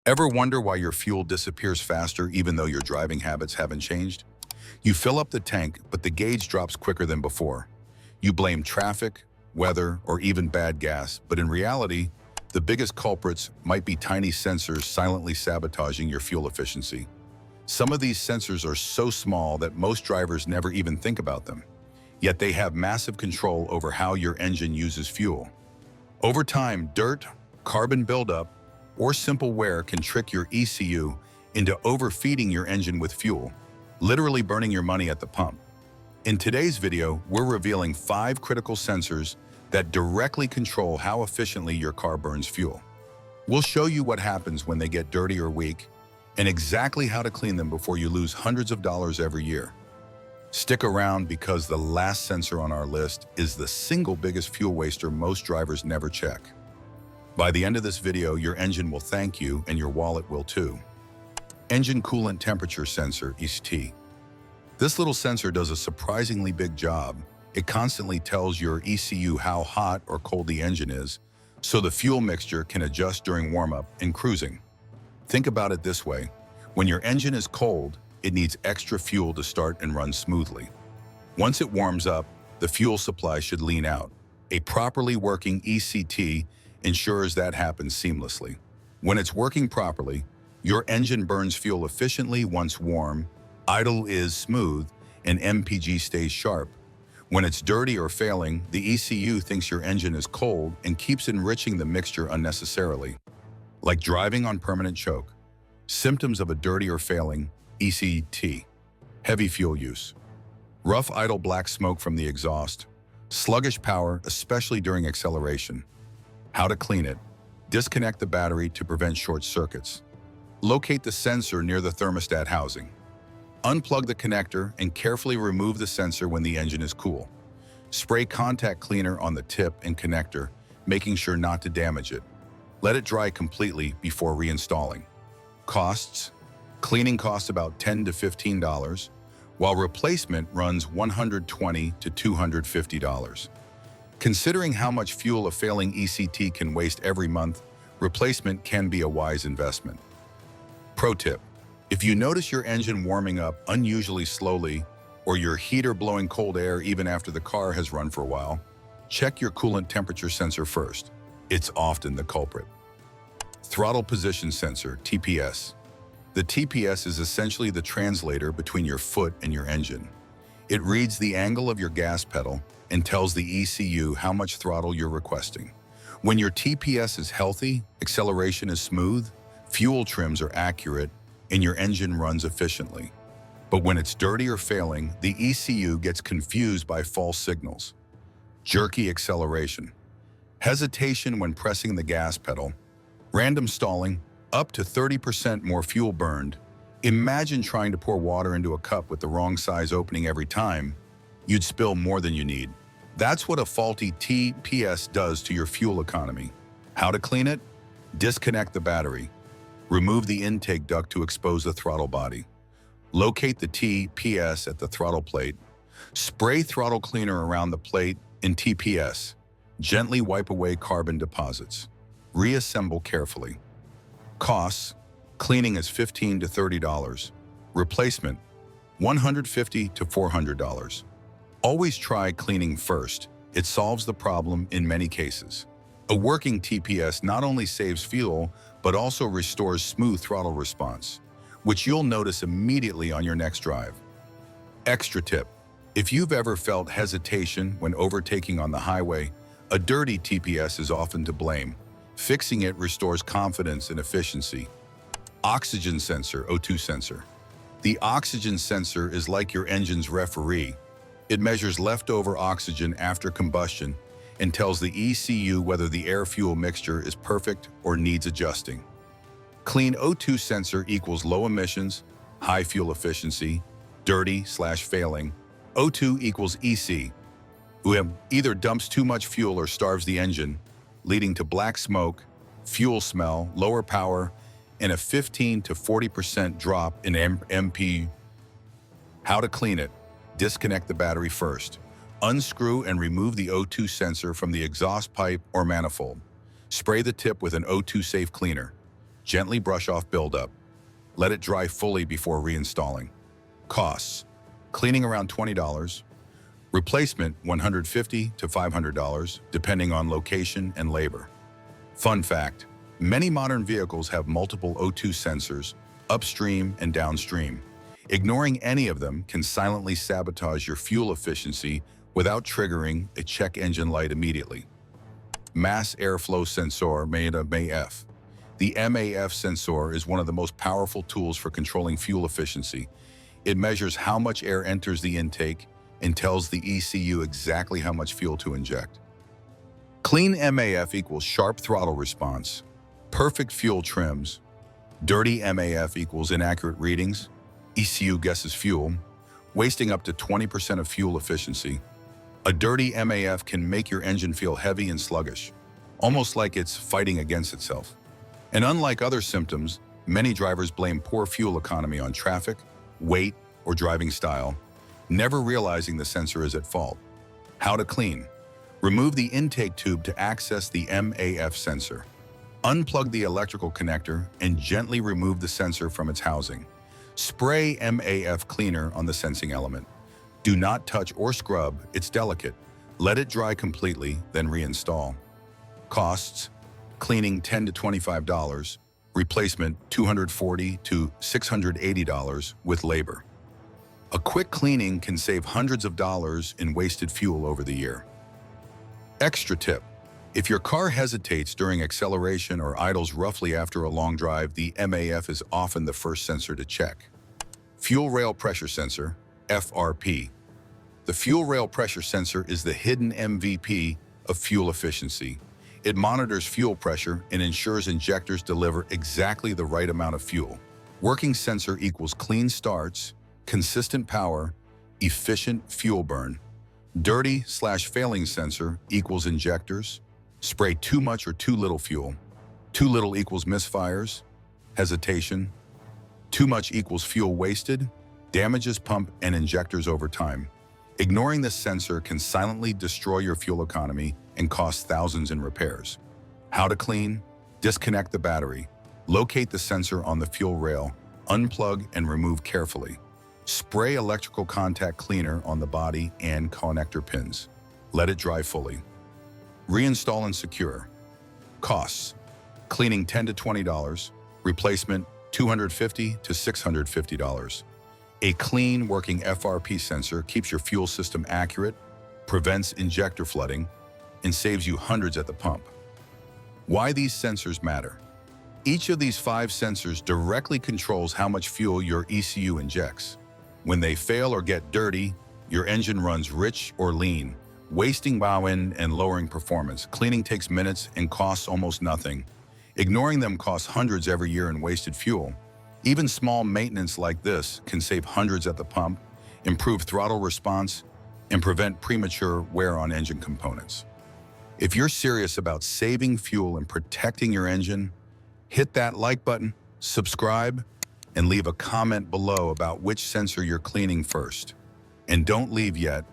Ever wonder why your fuel disappears faster even though your driving habits haven't changed? You fill up the tank, but the gauge drops quicker than before. You blame traffic, weather, or even bad gas, but in reality, the biggest culprits might be tiny sensors silently sabotaging your fuel efficiency. Some of these sensors are so small that most drivers never even think about them, yet they have massive control over how your engine uses fuel. Over time, dirt, carbon buildup, or simple wear can trick your ECU into overfeeding your engine with fuel, literally burning your money at the pump. In today's video, we're revealing 5 critical sensors that directly control how efficiently your car burns fuel. We'll show you what happens when they get dirty or weak, and exactly how to clean them before you lose hundreds of dollars every year. Stick around because the last sensor on our list is the single biggest fuel waster most drivers never check. By the end of this video, your engine will thank you and your wallet will too. Engine coolant temperature sensor, ECT. This little sensor does a surprisingly big job. It constantly tells your ECU how hot or cold the engine is, so the fuel mixture can adjust during warm-up and cruising. Think about it this way. When your engine is cold, it needs extra fuel to start and run smoothly. Once it warms up, the fuel supply should lean out. A properly working ECT ensures that happens seamlessly. When it's working properly, your engine burns fuel efficiently once warm, idle is smooth, and MPG stays sharp. When it's dirty or failing, the ECU thinks your engine is cold and keeps enriching the mixture unnecessarily. Like driving on permanent choke. Symptoms of a dirty or failing ECT. Heavy fuel use. Rough idle black smoke from the exhaust. Sluggish power, especially during acceleration. How to clean it. Disconnect the battery to prevent short circuits. Locate the sensor near the thermostat housing. Unplug the connector and carefully remove the sensor when the engine is cool. Spray contact cleaner on the tip and connector, making sure not to damage it. Let it dry completely before reinstalling. Costs. Cleaning costs about $10 to $15, while replacement runs $120 to $250. Considering how much fuel a failing ECT can waste every month, replacement can be a wise investment. Pro tip: if you notice your engine warming up unusually slowly or your heater blowing cold air even after the car has run for a while, check your coolant temperature sensor first. It's often the culprit. Throttle position sensor, TPS. The TPS is essentially the translator between your foot and your engine. It reads the angle of your gas pedal and tells the ECU how much throttle you're requesting. When your TPS is healthy, acceleration is smooth, fuel trims are accurate, and your engine runs efficiently. But when it's dirty or failing, the ECU gets confused by false signals. Jerky acceleration. Hesitation when pressing the gas pedal. Random stalling, up to 30% more fuel burned. Imagine trying to pour water into a cup with the wrong size opening every time. You'd spill more than you need. That's what a faulty TPS does to your fuel economy. How to clean it? Disconnect the battery. Remove the intake duct to expose the throttle body. Locate the TPS at the throttle plate. Spray throttle cleaner around the plate and TPS. Gently wipe away carbon deposits. Reassemble carefully. Costs: cleaning is $15 to $30. Replacement: $150 to $400. Always try cleaning first. It solves the problem in many cases. A working TPS not only saves fuel, but also restores smooth throttle response, which you'll notice immediately on your next drive. Extra tip: if you've ever felt hesitation when overtaking on the highway, a dirty TPS is often to blame. Fixing it restores confidence and efficiency. Oxygen sensor, O2 sensor. The oxygen sensor is like your engine's referee. It measures leftover oxygen after combustion and tells the ECU whether the air-fuel mixture is perfect or needs adjusting. Clean O2 sensor equals low emissions, high fuel efficiency, dirty/failing. O2 equals EC, who either dumps too much fuel or starves the engine, leading to black smoke, fuel smell, lower power, and a 15 to 40% drop in MP. How to clean it? Disconnect the battery first. Unscrew and remove the O2 sensor from the exhaust pipe or manifold. Spray the tip with an O2 safe cleaner. Gently brush off buildup. Let it dry fully before reinstalling. Costs: cleaning around $20, replacement $150 to $500, depending on location and labor. Fun fact: many modern vehicles have multiple O2 sensors, upstream and downstream. Ignoring any of them can silently sabotage your fuel efficiency without triggering a check engine light immediately. Mass airflow sensor MAF. The MAF sensor is one of the most powerful tools for controlling fuel efficiency. It measures how much air enters the intake and tells the ECU exactly how much fuel to inject. Clean MAF equals sharp throttle response, perfect fuel trims. Dirty MAF equals inaccurate readings, ECU guesses fuel, wasting up to 20% of fuel efficiency. A dirty MAF can make your engine feel heavy and sluggish, almost like it's fighting against itself. And unlike other symptoms, many drivers blame poor fuel economy on traffic, weight, or driving style, never realizing the sensor is at fault. How to clean: remove the intake tube to access the MAF sensor. Unplug the electrical connector and gently remove the sensor from its housing. Spray MAF cleaner on the sensing element. Do not touch or scrub, it's delicate. Let it dry completely, then reinstall. Costs: cleaning $10 to $25, replacement $240 to $680 with labor. A quick cleaning can save hundreds of dollars in wasted fuel over the year. Extra tip: if your car hesitates during acceleration or idles roughly after a long drive, the MAF is often the first sensor to check. Fuel rail pressure sensor, FRP. The fuel rail pressure sensor is the hidden MVP of fuel efficiency. It monitors fuel pressure and ensures injectors deliver exactly the right amount of fuel. Working sensor equals clean starts, consistent power, efficient fuel burn. Dirty/failing sensor equals injectors, spray too much or too little fuel. Too little equals misfires, hesitation. Too much equals fuel wasted, damages pump and injectors over time. Ignoring this sensor can silently destroy your fuel economy and cost thousands in repairs. How to clean: disconnect the battery, locate the sensor on the fuel rail, unplug and remove carefully. Spray electrical contact cleaner on the body and connector pins. Let it dry fully. Reinstall and secure. Costs: cleaning $10 to $20, replacement $250 to $650. A clean, working FRP sensor keeps your fuel system accurate, prevents injector flooding, and saves you hundreds at the pump. Why these sensors matter: each of these 5 sensors directly controls how much fuel your ECU injects. When they fail or get dirty, your engine runs rich or lean, wasting power and lowering performance. Cleaning takes minutes and costs almost nothing. Ignoring them costs hundreds every year in wasted fuel. Even small maintenance like this can save hundreds at the pump, improve throttle response, and prevent premature wear on engine components. If you're serious about saving fuel and protecting your engine, hit that like button, subscribe, and leave a comment below about which sensor you're cleaning first. And don't leave yet.